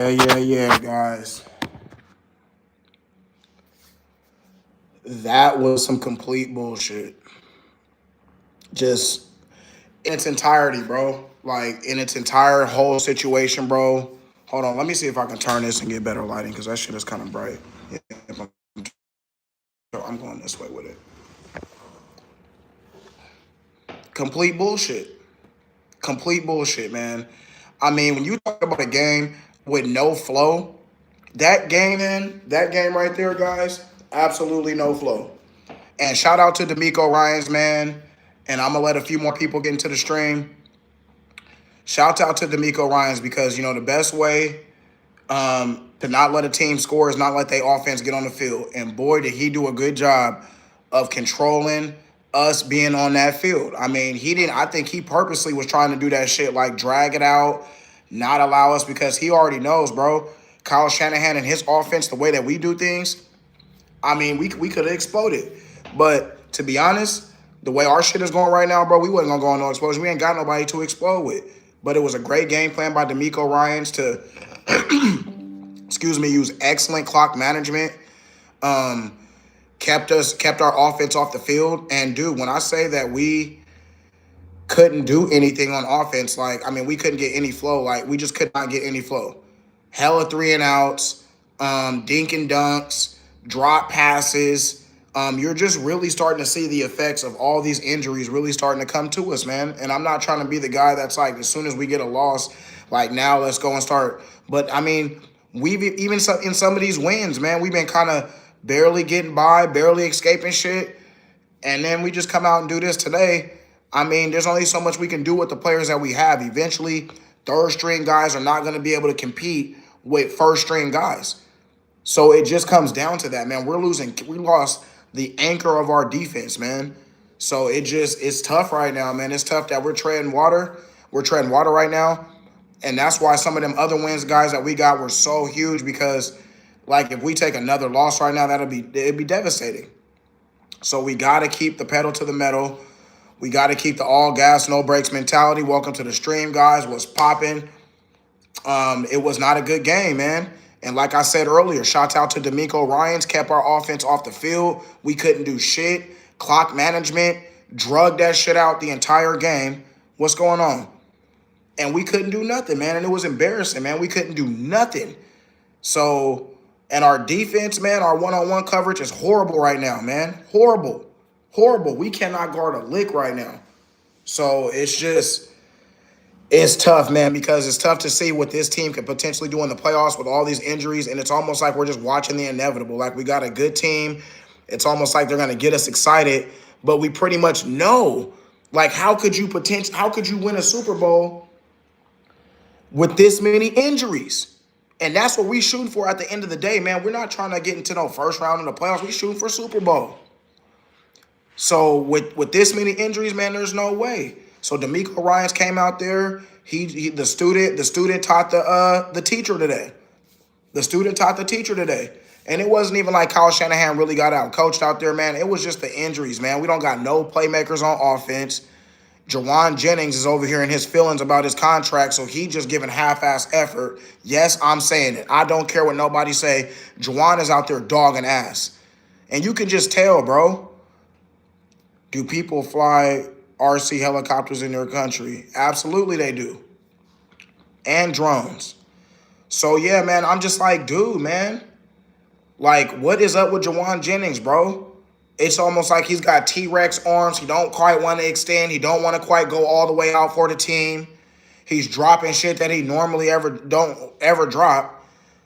Yeah, guys. That was some complete bullshit. Just in its entirety, bro. Like in its entire whole situation, bro. Hold on, let me see if I can turn this and get better lighting because that shit is kind of bright. Yeah, I'm going this way with it. Complete bullshit. Complete bullshit, man. I mean, when you talk about a game with no flow, that game right there, guys, absolutely no flow. And shout out to D'Amico Ryans, man. And I'm gonna let a few more people get into the stream. Shout out to D'Amico Ryans because the best way to not let a team score is not let their offense get on the field. And boy, did he do a good job of controlling us being on that field. I mean, he didn't. I think he purposely was trying to do that shit, like drag it out, not allow us because he already knows, bro. Kyle Shanahan and his offense, the way that we do things, I mean, we could have exploded. But to be honest, the way our shit is going right now, bro, we wasn't gonna go on no explosion. We ain't got nobody to explode with. But it was a great game plan by D'Amico Ryans to, use excellent clock management. Um, kept our offense off the field. And dude, when I say that we couldn't do anything on offense, like I mean, we couldn't get any flow. Like we just could not get any flow. Hella three and outs, dink and dunks, drop passes. You're just really starting to see the effects of all these injuries really starting to come to us, man. And I'm not trying to be the guy that's like, as soon as we get a loss, like now let's go and start. But I mean, we've even in some of these wins, man, we've been kind of barely getting by, barely escaping shit. And then we just come out and do this today. I mean, there's only so much we can do with the players that we have. Eventually, third string guys are not going to be able to compete with first string guys. So it just comes down to that, man. We lost the anchor of our defense, man. So it's tough right now, man. It's tough that we're treading water. We're treading water right now. And that's why some of them other wins, guys, that we got were so huge because, like, if we take another loss right now, it'd be devastating. So we got to keep the pedal to the metal. We got to keep the all gas, no brakes mentality. Welcome to the stream, guys. What's popping? It was not a good game, man. And like I said earlier, shout out to D'Amico Ryans, kept our offense off the field. We couldn't do shit. Clock management, drugged that shit out the entire game. What's going on? And we couldn't do nothing, man. And it was embarrassing, man. We couldn't do nothing. So, and our defense, man, our one-on-one coverage is horrible right now, man. Horrible. Horrible. We cannot guard a lick right now. So it's tough, man, because it's tough to see what this team could potentially do in the playoffs with all these injuries. And it's almost like we're just watching the inevitable. Like we got a good team. It's almost like they're going to get us excited. But we pretty much know, like, how could you win a Super Bowl with this many injuries? And that's what we shooting for at the end of the day, man. We're not trying to get into no first round in the playoffs. We shooting for Super Bowl. So with this many injuries, man, there's no way. So D'Amico Ryans came out there. The student taught the teacher today. The student taught the teacher today. And it wasn't even like Kyle Shanahan really got out coached out there, man. It was just the injuries, man. We don't got no playmakers on offense. Jawan Jennings is over here in his feelings about his contract, so he just giving half-ass effort. Yes, I'm saying it. I don't care what nobody say. Jawan is out there dogging ass. And you can just tell, bro. Do people fly RC helicopters in their country? Absolutely they do. And drones. So, yeah, man, I'm just like, dude, man. Like, what is up with Jawan Jennings, bro? It's almost like he's got T-Rex arms. He don't quite want to extend. He don't want to quite go all the way out for the team. He's dropping shit that he normally don't ever drop.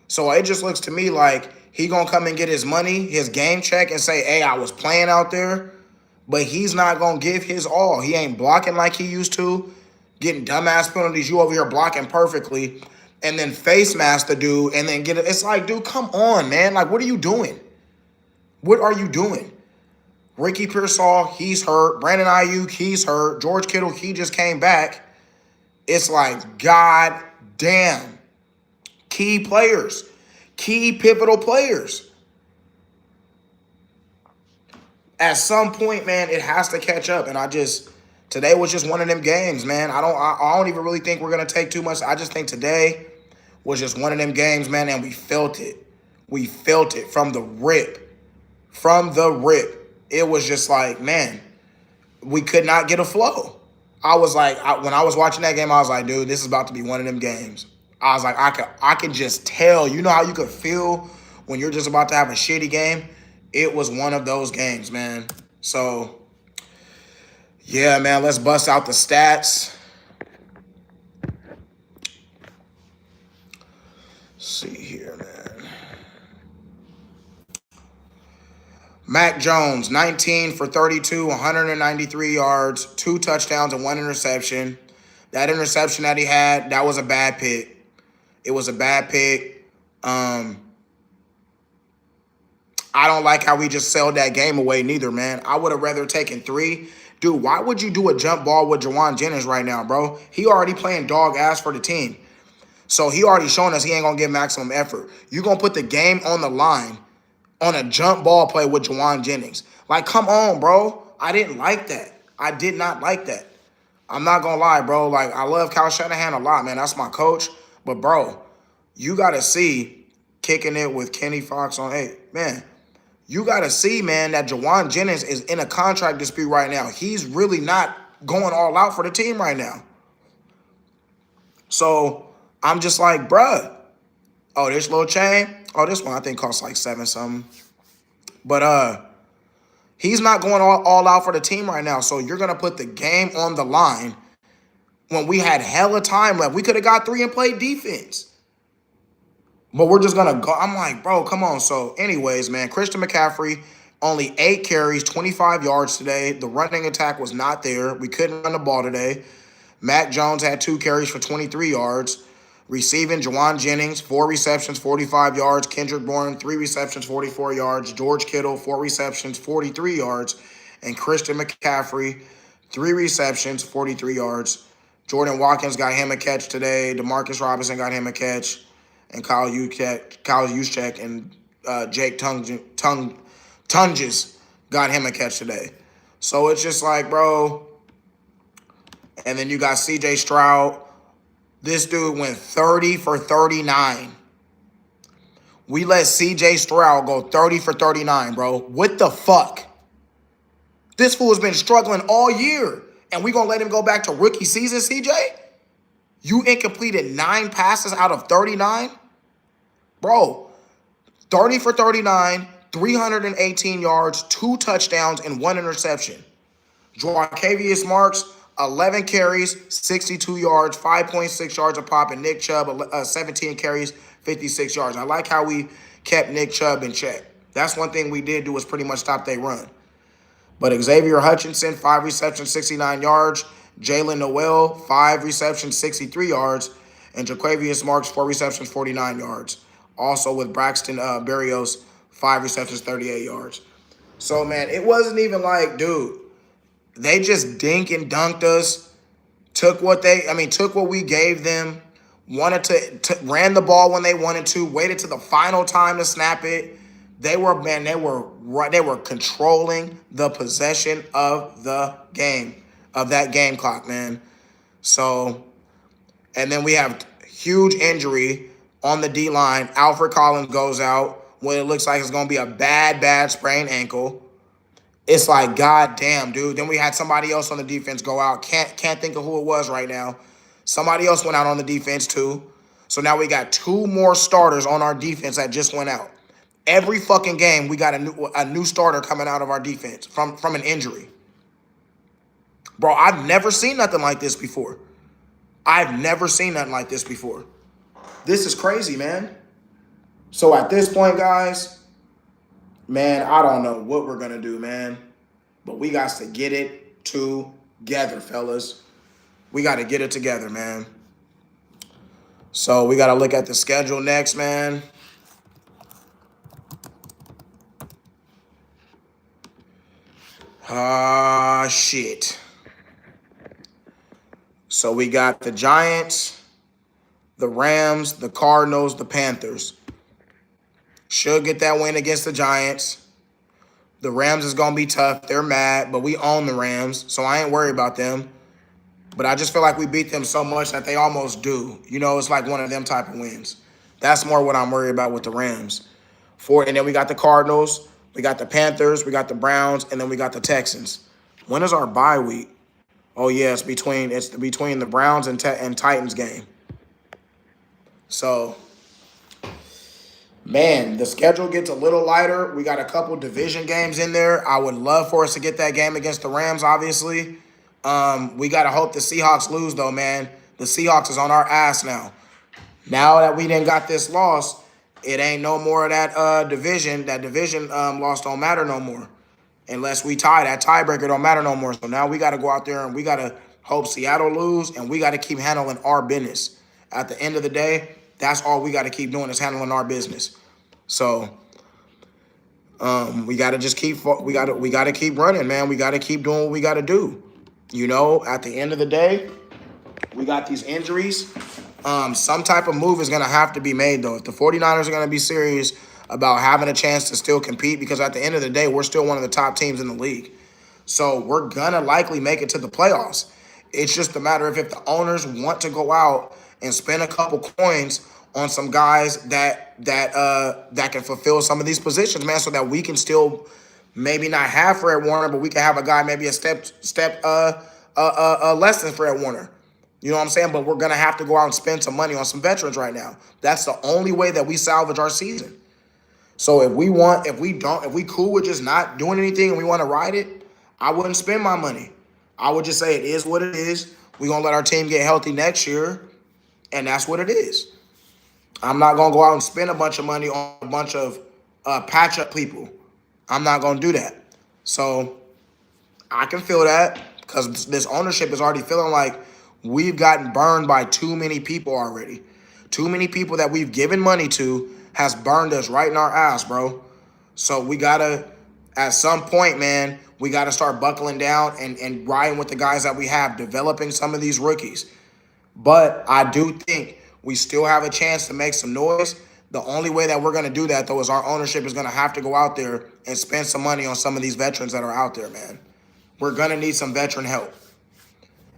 So it just looks to me like he gonna come and get his money, his game check, and say, hey, I was playing out there. But he's not going to give his all. He ain't blocking like he used to, getting dumbass penalties. You over here blocking perfectly, and then face mask the dude, and then get it. It's like, dude, come on, man. Like, what are you doing? What are you doing? Ricky Pearsall, he's hurt. Brandon Ayuk, he's hurt. George Kittle, he just came back. It's like, God damn. Key players. Key pivotal players. At some point, man, it has to catch up. And today was just one of them games, man. I don't even really think we're going to take too much. I just think today was just one of them games, man, and we felt it. We felt it from the rip. From the rip. It was just like, man, we could not get a flow. I was like, when I was watching that game, I was like, dude, this is about to be one of them games. I was like, I could just tell. You know how you could feel when you're just about to have a shitty game? It was one of those games, man. So, yeah, man, let's bust out the stats. Let's see here, man. Mac Jones, 19 for 32, 193 yards, 2 touchdowns, and 1 interception. That interception that he had, that was a bad pick. It was a bad pick. I don't like how we just sold that game away neither, man. I would have rather taken 3. Dude, why would you do a jump ball with Jawan Jennings right now, bro? He already playing dog ass for the team. So he already shown us he ain't going to give maximum effort. You going to put the game on the line on a jump ball play with Jawan Jennings. Like, come on, bro. I didn't like that. I did not like that. I'm not going to lie, bro. Like, I love Kyle Shanahan a lot, man. That's my coach. But, bro, you got to see kicking it with Kenny Fox on 8. Man, you got to see, man, that Jawan Jennings is in a contract dispute right now. He's really not going all out for the team right now. So, I'm just like, bruh. Oh, this little chain? Oh, this one I think costs like 7 something. But he's not going all out for the team right now. So you're gonna put the game on the line when we had hella time left. We could have got 3 and played defense. But we're just gonna go. I'm like, bro, come on. So, anyways, man, Christian McCaffrey, only 8 carries, 25 yards today. The running attack was not there. We couldn't run the ball today. Mac Jones had 2 carries for 23 yards. Receiving, Jawan Jennings, 4 receptions, 45 yards. Kendrick Bourne, 3 receptions, 44 yards. George Kittle, 4 receptions, 43 yards. And Christian McCaffrey, 3 receptions, 43 yards. Jordan Watkins got him a catch today. Demarcus Robinson got him a catch. And Kyle Juszczyk and Jake Tunges got him a catch today. So it's just like, bro. And then you got C.J. Stroud. This dude went 30 for 39. We let C.J. Stroud go 30 for 39, bro. What the fuck? This fool has been struggling all year. And we going to let him go back to rookie season, C.J.? You incompleted 9 passes out of 39? Bro, 30 for 39, 318 yards, 2 touchdowns, and 1 interception. Joaquavius Marks, 11 carries, 62 yards, 5.6 yards a pop, and Nick Chubb, 17 carries, 56 yards. I like how we kept Nick Chubb in check. That's one thing we did do was pretty much stop their run. But Xavier Hutchinson, 5 receptions, 69 yards. Jalen Noel, 5 receptions, 63 yards. And Jaquavius Marks, 4 receptions, 49 yards. Also with Braxton Berrios, 5 receptions, 38 yards. So, man, it wasn't even like, dude, they just dink and dunked us, took what we gave them, ran the ball when they wanted to, waited to the final time to snap it. They were controlling the possession of the game, of that game clock, man. So, and then we have huge injury on the D-line. Alfred Collins goes out when it looks like it's going to be a bad sprained ankle. It's like, God damn, dude. Then we had somebody else on the defense go out. Can't think of who it was right now. Somebody else went out on the defense too. So now we got 2 more starters on our defense that just went out. Every fucking game, we got a new starter coming out of our defense from an injury. Bro, I've never seen nothing like this before. This is crazy, man. So at this point, guys, man, I don't know what we're going to do, man. But we got to get it together, fellas. We got to get it together, man. So we got to look at the schedule next, man. Shit. So we got the Giants, the Rams, the Cardinals, the Panthers. Should get that win against the Giants. The Rams is going to be tough. They're mad, but we own the Rams, so I ain't worried about them. But I just feel like we beat them so much that they almost do. You know, it's like one of them type of wins. That's more what I'm worried about with the Rams. And then we got the Cardinals, we got the Panthers, we got the Browns, and then we got the Texans. When is our bye week? Oh yeah, it's between the Browns and Titans game. So man, the schedule gets a little lighter. We got a couple division games in there. I would love for us to get that game against the Rams, obviously. We got to hope the Seahawks lose, though, man. The Seahawks is on our ass now. Now that we didn't got this loss, it ain't no more of that division. That division loss don't matter no more. Unless we tie, that tiebreaker don't matter no more. So now we got to go out there and we got to hope Seattle lose, and we got to keep handling our business. At the end of the day, that's all we got to keep doing is handling our business. So we got to just we got to keep running, man. We got to keep doing what we got to do. You know, at the end of the day, we got these injuries. Some type of move is going to have to be made, though. If the 49ers are going to be serious about having a chance to still compete, because at the end of the day, we're still one of the top teams in the league. So we're going to likely make it to the playoffs. It's just a matter of if the owners want to go out and spend a couple coins on some guys that can fulfill some of these positions, man, so that we can still maybe not have Fred Warner, but we can have a guy maybe a step less than Fred Warner. You know what I'm saying? But we're gonna have to go out and spend some money on some veterans right now. That's the only way that we salvage our season. So if we cool with just not doing anything and we want to ride it, I wouldn't spend my money. I would just say it is what it is. We're gonna let our team get healthy next year, and that's what it is. I'm not gonna go out and spend a bunch of money on a bunch of patch up people. I'm not gonna do that. So I can feel that because this ownership is already feeling like we've gotten burned by too many people already. Too many people that we've given money to has burned us right in our ass, bro. So we gotta, at some point, man, we gotta start buckling down and riding with the guys that we have, developing some of these rookies. But I do think we still have a chance to make some noise. The only way that we're going to do that, though, is our ownership is going to have to go out there and spend some money on some of these veterans that are out there, man. We're going to need some veteran help.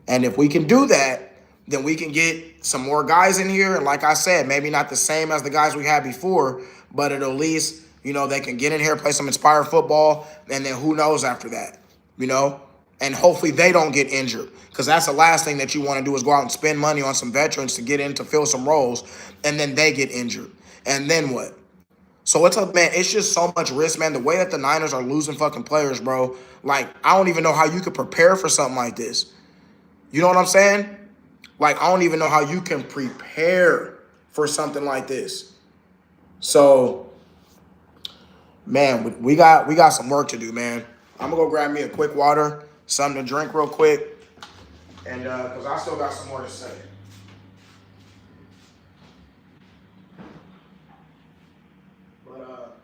And if we can do that, then we can get some more guys in here. And like I said, maybe not the same as the guys we had before, but at least, you know, they can get in here, play some inspired football, and then who knows after that, you know? And hopefully they don't get injured, because that's the last thing that you want to do is go out and spend money on some veterans to get in to fill some roles, and then they get injured. And then what? So it's just so much risk, man. The way that the Niners are losing fucking players, bro, like, I don't even know how you could prepare for something like this. You know what I'm saying? Like, I don't even know how you can prepare for something like this. So, man, we got some work to do, man. I'm going to go grab me a quick water, something to drink real quick, and because I still got some more to say. But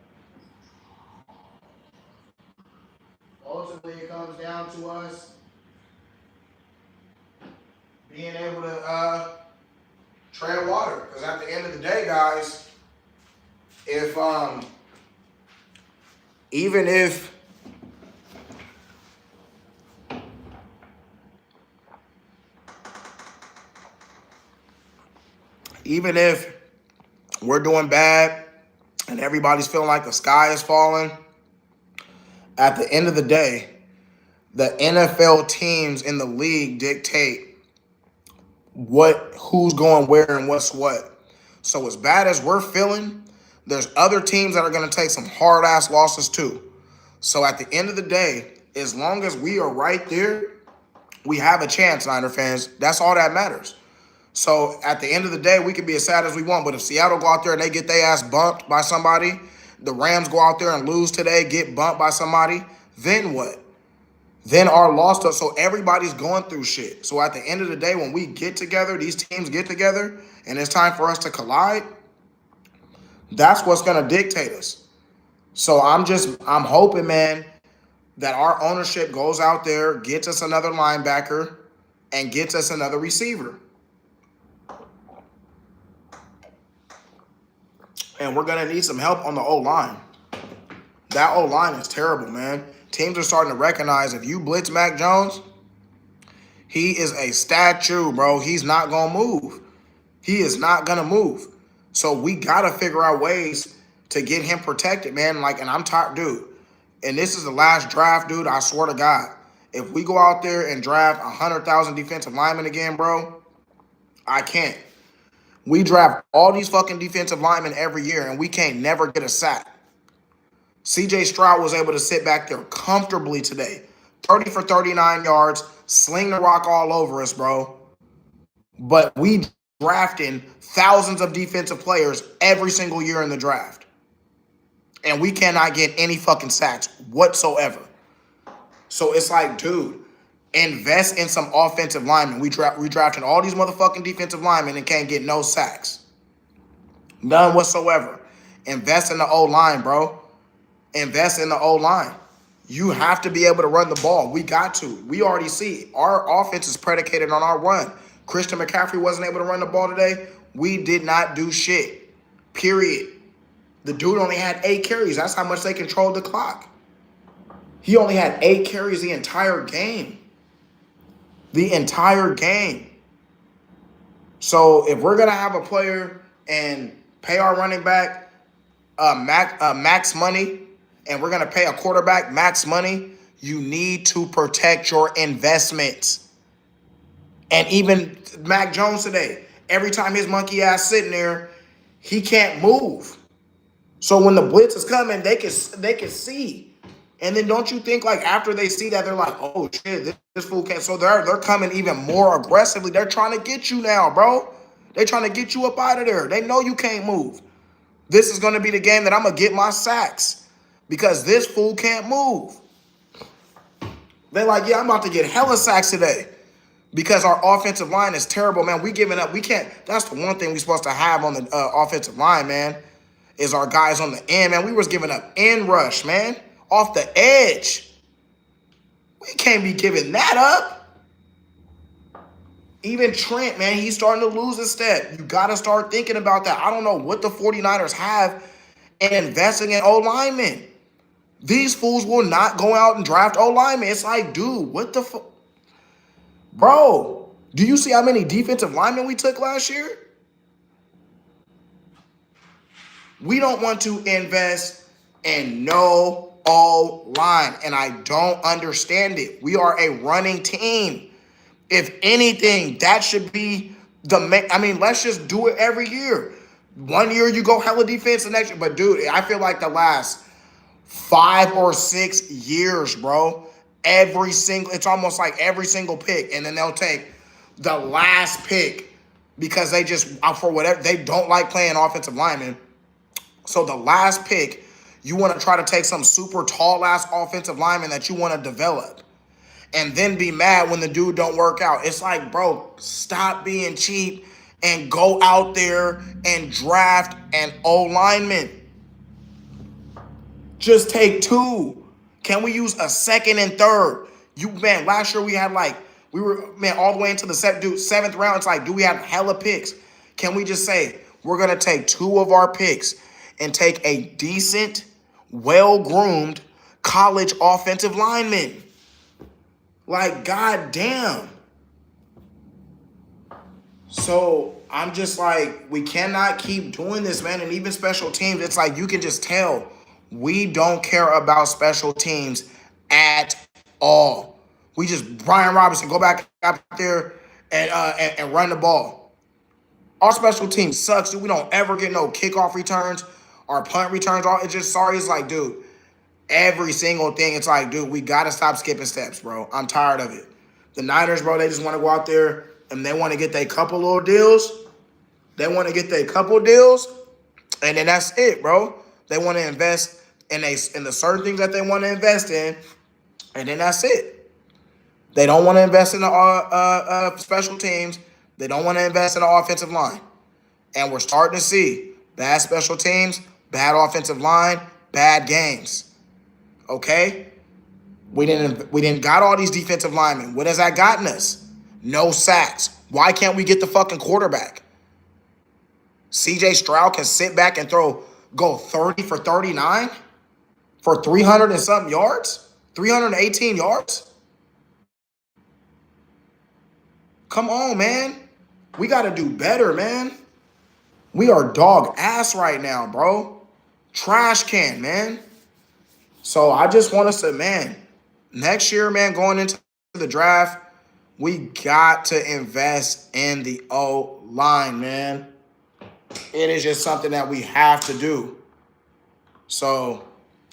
ultimately, it comes down to us being able to tread water. Because at the end of the day, guys, if even if we're doing bad and everybody's feeling like the sky is falling, at the end of the day, the NFL teams in the league dictate who's going where and what's what. So as bad as we're feeling, there's other teams that are going to take some hard ass losses too. So at the end of the day, as long as we are right there, we have a chance, Niner fans. That's all that matters. So at the end of the day, we can be as sad as we want, but if Seattle go out there and they get their ass bumped by somebody, the Rams go out there and lose today, get bumped by somebody, then what? Then our loss. So everybody's going through shit. So at the end of the day, when we get together, these teams get together, and it's time for us to collide, that's what's going to dictate us. So I'm hoping, man, that our ownership goes out there, gets us another linebacker, and gets us another receiver. And we're going to need some help on the O-line. That O-line is terrible, man. Teams are starting to recognize if you blitz Mac Jones, He is a statue, bro. He's not going to move. He is not going to move. So we got to figure out ways to get him protected, man. Like, and I'm tired, dude. And this is the last draft, dude. I swear to God. If we go out there and draft 100,000 defensive linemen again, bro, I can't. We draft all these fucking defensive linemen every year, and we can't never get a sack. CJ Stroud was able to sit back there comfortably today. 30 for 39 yards, sling the rock all over us, bro. But we drafting thousands of defensive players every single year in the draft. And we cannot get any fucking sacks whatsoever. So it's like, dude, invest in some offensive linemen. We drafting all these motherfucking defensive linemen and can't get no sacks. None whatsoever. Invest in the O-line, bro. Invest in the O-line. You have to be able to run the ball. We got to. We already see our offense is predicated on our run. Christian McCaffrey wasn't able to run the ball today. We did not do shit. Period. The dude only had 8 carries. That's how much they controlled the clock. He only had 8 carries the entire game. The entire game. So if we're going to have a player and pay our running back max money, and we're going to pay a quarterback max money, you need to protect your investments. And even Mac Jones today, every time his monkey ass sitting there, he can't move. So when the blitz is coming, they can see. And then don't you think, like, after they see that, they're like, oh shit, this fool can't. So they're coming even more aggressively. They're trying to get you now, bro. They're trying to get you up out of there. They know you can't move. This is going to be the game that I'm going to get my sacks because this fool can't move. They're like, yeah, I'm about to get hella sacks today because our offensive line is terrible, man. We giving up. We can't. That's the one thing we're supposed to have on the offensive line, man, is our guys on the end, man. We was giving up end rush, man, off the edge. We can't be giving that up. Even Trent, man, he's starting to lose a step. You got to start thinking about that. I don't know what the 49ers have in investing in O-linemen. These fools will not go out and draft O-linemen. It's like, dude, what the fuck? Bro, do you see how many defensive linemen we took last year? We don't want to invest in no O-line, and I don't understand it. We are a running team. If anything, that should be let's just do it every year. One year you go hella defense, the next year. But, dude, I feel like the last 5 or 6 years, bro, it's almost like every single pick, and then they'll take the last pick because they just, for whatever, they don't like playing offensive linemen. So the last pick, you want to try to take some super tall-ass offensive lineman that you want to develop and then be mad when the dude don't work out. It's like, bro, stop being cheap and go out there and draft an O-lineman. Just take 2. Can we use a second and third? Last year we had all the way into the 7th round. It's like, do we have hella picks? Can we just say, we're going to take 2 of our picks and take a decent, well-groomed college offensive lineman? Like, goddamn. So I'm just like, we cannot keep doing this, man. And even special teams, it's like you can just tell we don't care about special teams at all. We just, Brian Robinson, go back out there and run the ball. Our special team sucks, dude. We don't ever get no kickoff returns. Our punt returns, it's like, dude, every single thing, it's like, dude, we got to stop skipping steps, bro. I'm tired of it. The Niners, bro, they just want to go out there and they want to get their couple little deals. They want to get their couple deals, and then that's it, bro. They want to invest in the certain things that they want to invest in, and then that's it. They don't want to invest in the special teams. They don't want to invest in the offensive line. And we're starting to see bad special teams, bad offensive line, bad games. Okay? We didn't got all these defensive linemen. What has that gotten us? No sacks. Why can't we get the fucking quarterback? CJ Stroud can sit back and go 30 for 39 for 300 and something yards? 318 yards? Come on, man. We got to do better, man. We are dog ass right now, bro. Trash can, man. So I just want us to, man, next year, man, going into the draft, we got to invest in the O line, man. It is just something that we have to do. So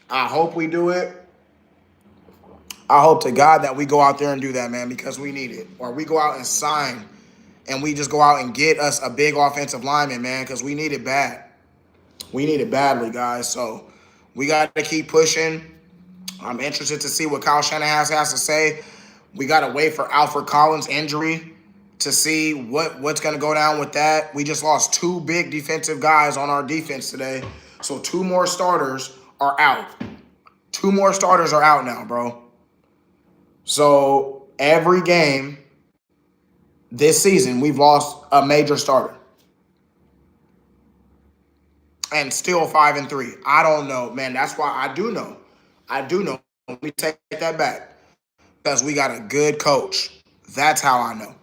I hope we do it. I hope to God that we go out there and do that, man, because we need it. Or we go out and sign and we just go out and get us a big offensive lineman, man, because we need it bad. We need it badly, guys. So we got to keep pushing. I'm interested to see what Kyle Shanahan has to say. We got to wait for Alfred Collins' injury to see what's going to go down with that. We just lost two big defensive guys on our defense today. So two more starters are out. Two more starters are out now, bro. So every game this season, we've lost a major starter. And still 5-3. I don't know, man. That's why I do know. I do know. Let me take that back. Because we got a good coach. That's how I know.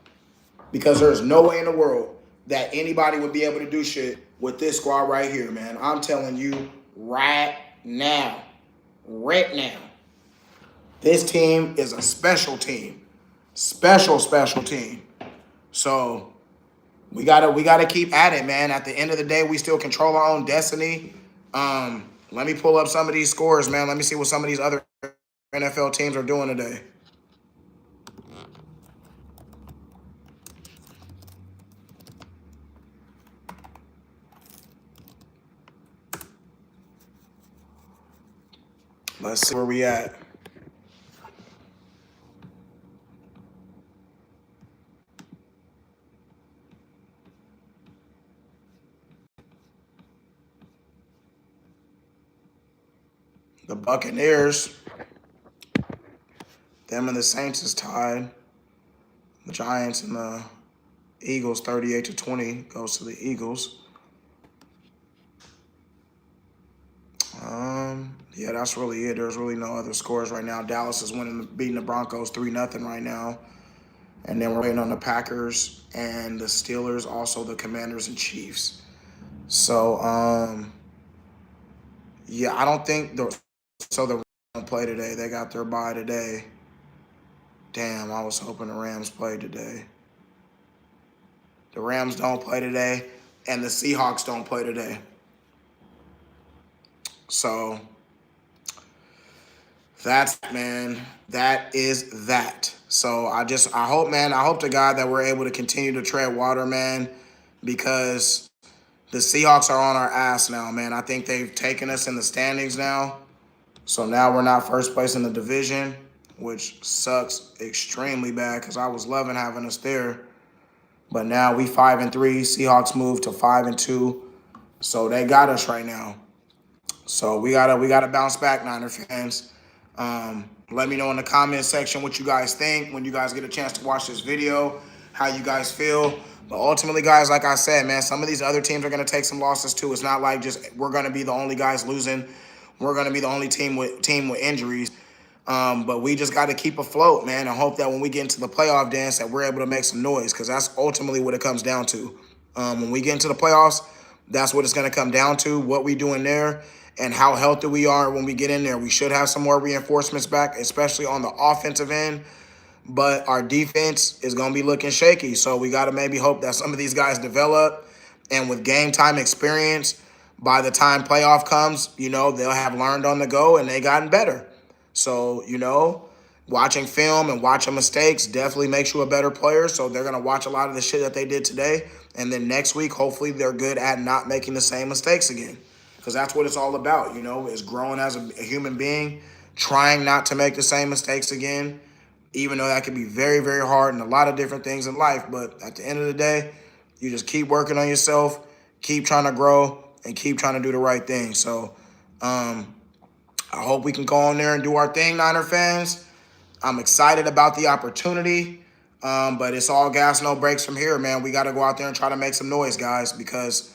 Because there's no way in the world that anybody would be able to do shit with this squad right here, man. I'm telling you right now. Right now. This team is a special team. Special team. So we gotta keep at it, man. At the end of the day, we still control our own destiny. Let me pull up some of these scores, man. Let me see what some of these other NFL teams are doing today. Let's see where we at. The Buccaneers, them and the Saints is tied. The Giants and the Eagles, 38-20, goes to the Eagles. Yeah, that's really it. There's really no other scores right now. Dallas is beating the Broncos 3-0 right now. And then we're waiting on the Packers and the Steelers, also the Commanders and Chiefs. So, yeah, I don't think the Rams don't play today. They got their bye today. Damn, I was hoping the Rams played today. The Rams don't play today, and the Seahawks don't play today. So that's, man, that is that. So I hope, man, I hope to God that we're able to continue to tread water, man, because the Seahawks are on our ass now, man. I think they've taken us in the standings now. So now we're not first place in the division, which sucks extremely bad because I was loving having us there. But now we 5-3. Seahawks moved to 5-2. So they got us right now. So we gotta bounce back, Niner fans. Let me know in the comment section what you guys think when you guys get a chance to watch this video, how you guys feel. But ultimately, guys, like I said, man, some of these other teams are going to take some losses too. It's not like just we're going to be the only guys losing. We're going to be the only team with injuries. But we just got to keep afloat, man, and hope that when we get into the playoff dance that we're able to make some noise, because that's ultimately what it comes down to. When we get into the playoffs, that's what it's going to come down to, what we do in there and how healthy we are when we get in there. We should have some more reinforcements back, especially on the offensive end. But our defense is going to be looking shaky. So we got to maybe hope that some of these guys develop. And with game time experience, by the time playoff comes, they'll have learned on the go and they gotten better. So, watching film and watching mistakes definitely makes you a better player. So they're going to watch a lot of the shit that they did today. And then next week, hopefully they're good at not making the same mistakes again. Because that's what it's all about, is growing as a human being, trying not to make the same mistakes again, even though that can be very, very hard and a lot of different things in life. But at the end of the day, you just keep working on yourself, keep trying to grow, and keep trying to do the right thing. So I hope we can go on there and do our thing, Niner fans. I'm excited about the opportunity, but it's all gas, no brakes from here, man. We got to go out there and try to make some noise, guys, because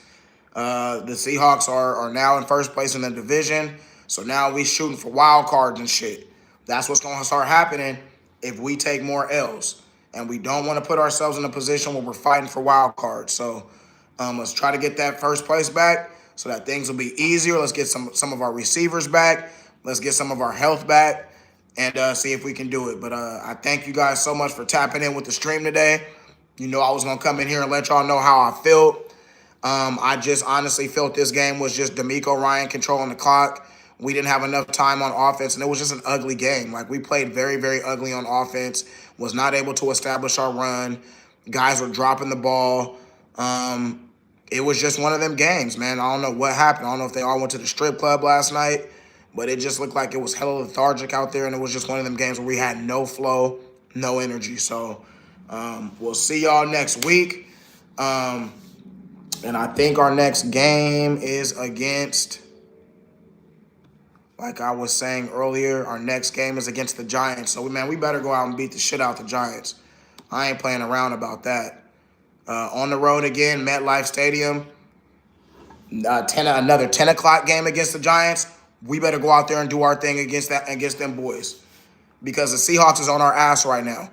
the Seahawks are now in first place in the division. So now we shooting for wild cards and shit. That's what's going to start happening if we take more L's. and we don't want to put ourselves in a position where we're fighting for wild cards. So let's try to get that first place back so that things will be easier. Let's get some of our receivers back. Let's get some of our health back and see if we can do it. But I thank you guys so much for tapping in with the stream today. You know I was going to come in here and let y'all know how I felt. I just honestly felt this game was just D'Amico Ryan controlling the clock. We didn't have enough time on offense, and it was just an ugly game. Like, we played very, very ugly on offense, was not able to establish our run. Guys were dropping the ball. It was just one of them games, man. I don't know what happened. I don't know if they all went to the strip club last night, but it just looked like it was hella lethargic out there, and it was just one of them games where we had no flow, no energy. So we'll see y'all next week. And I think our next game is against, like I was saying earlier, our next game is against the Giants. So, man, we better go out and beat the shit out the Giants. I ain't playing around about that. On the road again, MetLife Stadium. Another 10 o'clock game against the Giants. We better go out there and do our thing against them boys, because the Seahawks is on our ass right now.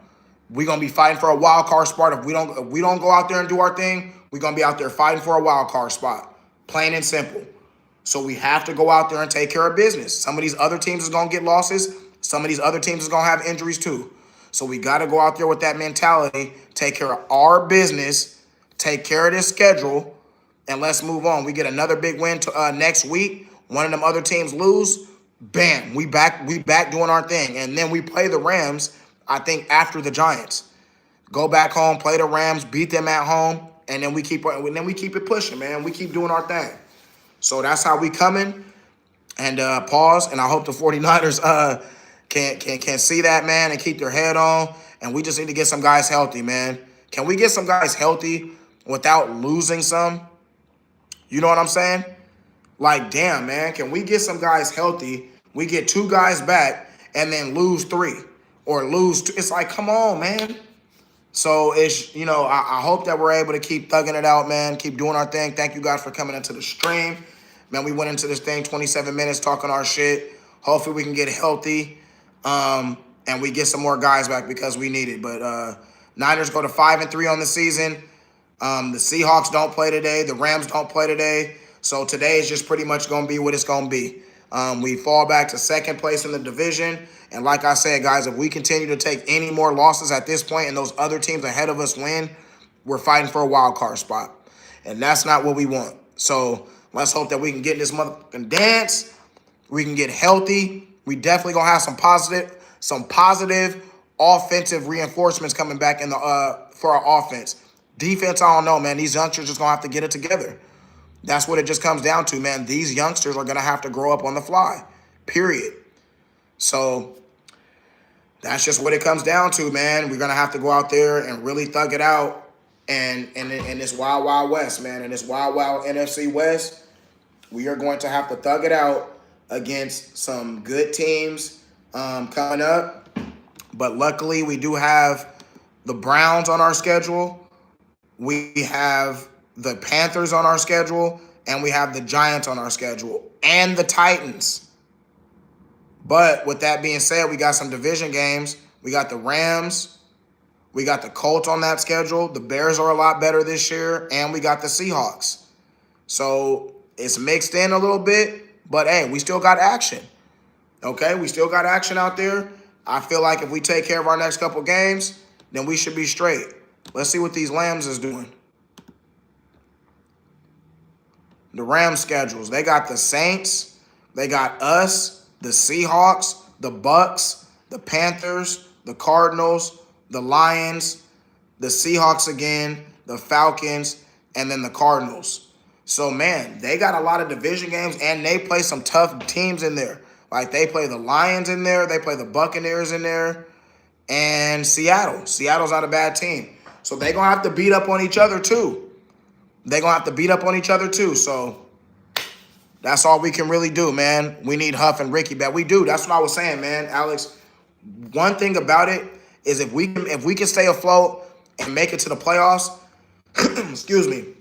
We're gonna be fighting for a wild card spot. If we don't go out there and do our thing, we're gonna be out there fighting for a wild card spot. Plain and simple. So we have to go out there and take care of business. Some of these other teams is gonna get losses. Some of these other teams is gonna have injuries too. So we got to go out there with that mentality, take care of our business, take care of this schedule, and let's move on. We get another big win next week. One of them other teams lose, bam, we back doing our thing. And then we play the Rams, I think, after the Giants. Go back home, play the Rams, beat them at home, and then we keep it pushing, man. We keep doing our thing. So that's how we coming. And pause. And I hope the 49ers can see that, man, and keep their head on. And we just need to get some guys healthy, man. Can we get some guys healthy without losing some? You know what I'm saying? Like, damn, man, can we get some guys healthy? We get 2 guys back and then lose 3 or lose 2. It's like, come on, man. So it's, I hope that we're able to keep thugging it out, man. Keep doing our thing. Thank you guys for coming into the stream. Man, we went into this thing 27 minutes talking our shit. Hopefully we can get healthy. And we get some more guys back because we need it. But Niners go to 5-3 on the season. The Seahawks don't play today. The Rams don't play today. So today is just pretty much going to be what it's going to be. We fall back to second place in the division. And like I said, guys, if we continue to take any more losses at this point and those other teams ahead of us win, we're fighting for a wild card spot. And that's not what we want. So let's hope that we can get in this motherfucking dance. We can get healthy. We definitely gonna have some positive offensive reinforcements coming back in the for our offense. Defense, I don't know, man. These youngsters just gonna have to get it together. That's what it just comes down to, man. These youngsters are gonna have to grow up on the fly. Period. So that's just what it comes down to, man. We're gonna have to go out there and really thug it out, and in this wild, wild west, man. In this wild, wild NFC West, we are going to have to thug it out against some good teams coming up. But luckily, we do have the Browns on our schedule. We have the Panthers on our schedule. And we have the Giants on our schedule. And the Titans. But with that being said, we got some division games. We got the Rams. We got the Colts on that schedule. The Bears are a lot better this year. And we got the Seahawks. So it's mixed in a little bit. But, hey, we still got action, okay? We still got action out there. I feel like if we take care of our next couple games, then we should be straight. Let's see what these Lambs is doing. The Rams schedules. They got the Saints. They got us, the Seahawks, the Bucks, the Panthers, the Cardinals, the Lions, the Seahawks again, the Falcons, and then the Cardinals. So, man, they got a lot of division games, and they play some tough teams in there. Like, they play the Lions in there. They play the Buccaneers in there. And Seattle. Seattle's not a bad team. So, they're going to have to beat up on each other, too. So, that's all we can really do, man. We need Huff and Ricky back. We do. That's what I was saying, man, Alex. One thing about it is if we can stay afloat and make it to the playoffs, excuse me,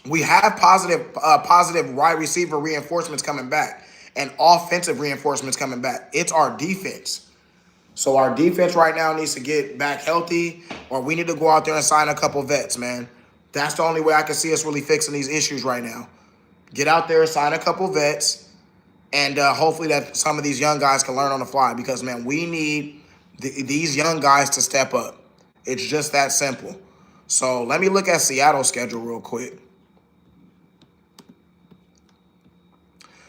we have positive wide receiver reinforcements coming back and offensive reinforcements coming back. It's our defense. So our defense right now needs to get back healthy, or we need to go out there and sign a couple vets, man. That's the only way I can see us really fixing these issues right now. Get out there, sign a couple vets, and hopefully that some of these young guys can learn on the fly because, man, we need these young guys to step up. It's just that simple. So let me look at Seattle's schedule real quick.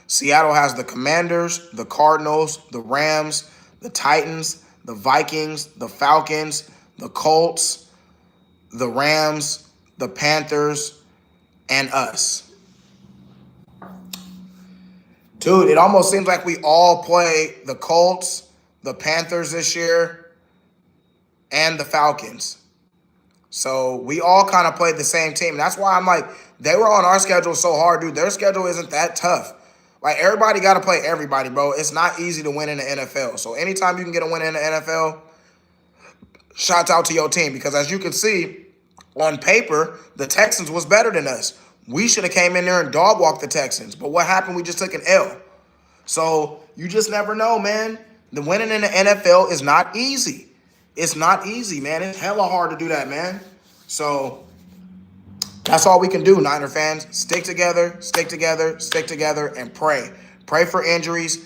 Seattle has the Commanders, the Cardinals, the Rams, the Titans, the Vikings, the Falcons, the Colts, the Rams, the Panthers, and us. Dude, it almost seems like we all play the Colts, the Panthers this year, and the Falcons. So we all kind of played the same team. That's why I'm like, they were on our schedule so hard, dude. Their schedule isn't that tough. Like, everybody got to play everybody, bro. It's not easy to win in the NFL. So anytime you can get a win in the NFL, shouts out to your team. Because as you can see, on paper, the Texans was better than us. We should have came in there and dog walked the Texans. But what happened? We just took an L. So you just never know, man. The winning in the NFL is not easy. It's not easy, man. It's hella hard to do that, man. So that's all we can do, Niner fans. Stick together, stick together, stick together, and pray. Pray for injuries.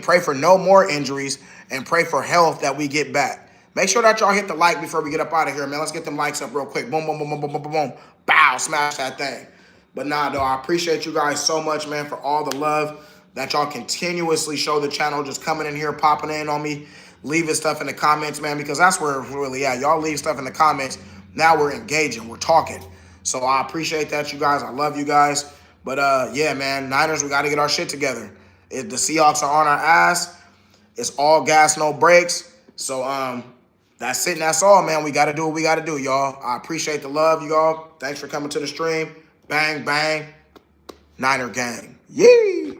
Pray for no more injuries, and pray for health that we get back. Make sure that y'all hit the like before we get up out of here, man. Let's get them likes up real quick. Boom, boom, boom, boom, boom, boom, boom, boom. Bow, smash that thing. But nah, though, I appreciate you guys so much, man, for all the love that y'all continuously show the channel, just coming in here, popping in on me, leaving stuff in the comments, man, because that's where it's really at. Y'all leave stuff in the comments. Now we're engaging. We're talking. So I appreciate that, you guys. I love you guys. But, yeah, man, Niners, we got to get our shit together. The Seahawks are on our ass. It's all gas, no brakes. So that's it and that's all, man. We got to do what we got to do, y'all. I appreciate the love, y'all. Thanks for coming to the stream. Bang, bang. Niner gang. Yee!